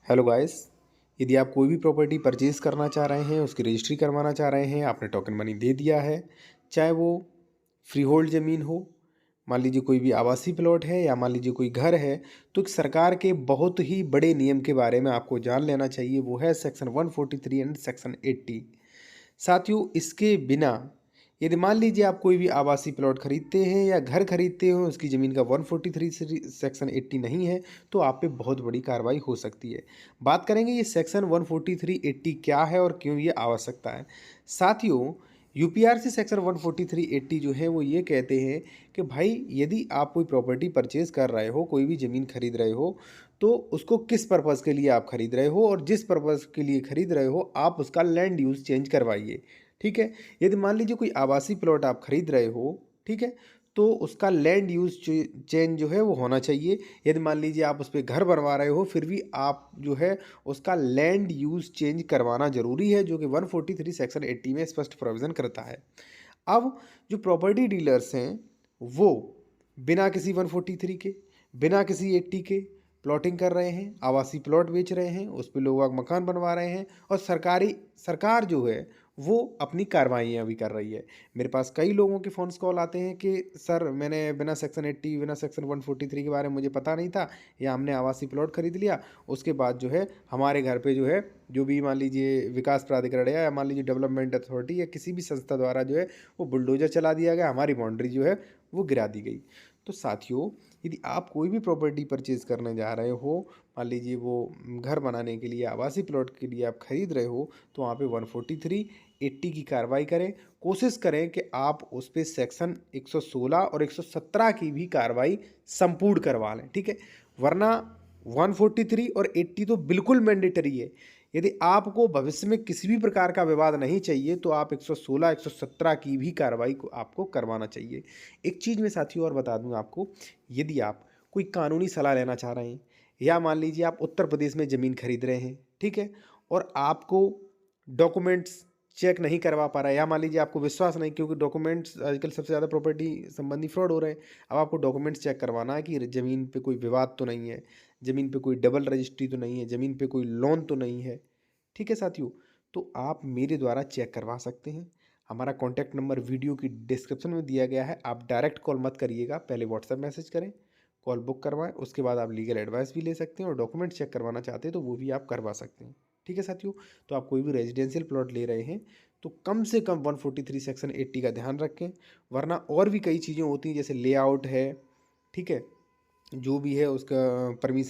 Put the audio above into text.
Hello guys. यदि आप कोई भी प्रॉपर्टी परचेज़ करना चाह रहे हैं, उसकी रजिस्ट्री करवाना चाह रहे हैं, आपने टोकन मनी दे दिया है, चाहे वो फ्री होल्ड ज़मीन हो, मान लीजिए कोई भी आवासीय प्लॉट है या मान लीजिए कोई घर है, तो एक सरकार के बहुत ही बड़े नियम के बारे में आपको जान लेना चाहिए। वो है सेक्शन 143 एंड सेक्शन 80। साथियों, इसके बिना यदि मान लीजिए आप कोई भी आवासीय प्लॉट खरीदते हैं या घर खरीदते हो, उसकी ज़मीन का 143 सेक्शन 80 नहीं है, तो आप पे बहुत बड़ी कार्रवाई हो सकती है। बात करेंगे ये सेक्शन 143 80 क्या है और क्यों ये आवश्यकता है। साथियों, यूपीआरसी सेक्शन 143 80 जो है वो ये कहते हैं कि भाई यदि आप कोई प्रॉपर्टी परचेज कर रहे हो, कोई भी ज़मीन खरीद रहे हो, तो उसको किस पर्पज़ के लिए आप खरीद रहे हो और जिस पर्पज़ के लिए खरीद रहे हो आप उसका लैंड यूज़ चेंज करवाइए। ठीक है। यदि मान लीजिए कोई आवासीय प्लॉट आप खरीद रहे हो, ठीक है, तो उसका लैंड यूज़ चेंज जो है वो होना चाहिए। यदि मान लीजिए आप उस पे घर बनवा रहे हो, फिर भी आप जो है उसका लैंड यूज़ चेंज करवाना ज़रूरी है, जो कि 143 सेक्शन 80 में स्पष्ट प्रोविज़न करता है। अब जो प्रॉपर्टी डीलर्स हैं, वो बिना किसी 143 के, बिना किसी 80 के प्लॉटिंग कर रहे हैं, आवासीय प्लॉट बेच रहे हैं, उस पे लोग मकान बनवा रहे हैं और सरकार जो है वो अपनी कार्रवाइयाँ भी कर रही है। मेरे पास कई लोगों के फ़ोन्स कॉल आते हैं कि सर मैंने बिना सेक्शन 80 बिना सेक्शन 143 के बारे में मुझे पता नहीं था, या हमने आवासीय प्लॉट खरीद लिया, उसके बाद जो है हमारे घर पे जो है जो भी मान लीजिए विकास प्राधिकरण या मान लीजिए डेवलपमेंट अथॉरिटी या किसी भी संस्था द्वारा जो है वो बुलडोजर चला दिया गया, हमारी बाउंड्री जो है वो गिरा दी गई। तो साथियों, यदि आप कोई भी प्रॉपर्टी परचेज़ करने जा रहे हो, मान लीजिए वो घर बनाने के लिए, आवासीय प्लॉट के लिए आप खरीद रहे हो, तो वहाँ पे 143 80 की कार्रवाई करें। कोशिश करें कि आप उस पे सेक्शन 116 और 117 की भी कार्रवाई संपूर्ण करवा लें, ठीक है। वरना 143 और 80 तो बिल्कुल मैंडेटरी है। यदि आपको भविष्य में किसी भी प्रकार का विवाद नहीं चाहिए, तो आप 116 117 की भी कार्रवाई को आपको करवाना चाहिए। एक चीज़ मैं साथियों और बता दूं आपको, यदि आप कोई कानूनी सलाह लेना चाह रहे हैं, या मान लीजिए आप उत्तर प्रदेश में ज़मीन खरीद रहे हैं, ठीक है, और आपको डॉक्यूमेंट्स चेक नहीं करवा पा रहा है, या मान लीजिए आपको विश्वास नहीं, क्योंकि डॉक्यूमेंट्स आजकल सबसे ज़्यादा प्रॉपर्टी संबंधी फ्रॉड हो रहे हैं। अब आपको डॉक्यूमेंट्स चेक करवाना है कि ज़मीन पे कोई विवाद तो नहीं है, ज़मीन पे कोई डबल रजिस्ट्री तो नहीं है, ज़मीन पे कोई लोन तो नहीं है, ठीक है साथियों। तो आप मेरे द्वारा चेक करवा सकते हैं। हमारा कॉन्टैक्ट नंबर वीडियो की डिस्क्रिप्शन में दिया गया है। आप डायरेक्ट कॉल मत करिएगा, पहले व्हाट्सएप मैसेज करें, कॉल बुक करवाएं, उसके बाद आप लीगल एडवाइस भी ले सकते हैं और डॉक्यूमेंट चेक करवाना चाहते हैं तो वो भी आप करवा सकते हैं। ठीक है साथियों। तो आप कोई भी रेजिडेंशियल प्लॉट ले रहे हैं तो कम से कम 143 सेक्शन 80 का ध्यान रखें, वरना और भी कई चीज़ें होती हैं जैसे लेआउट है, ठीक है, जो भी है उसका परमिशन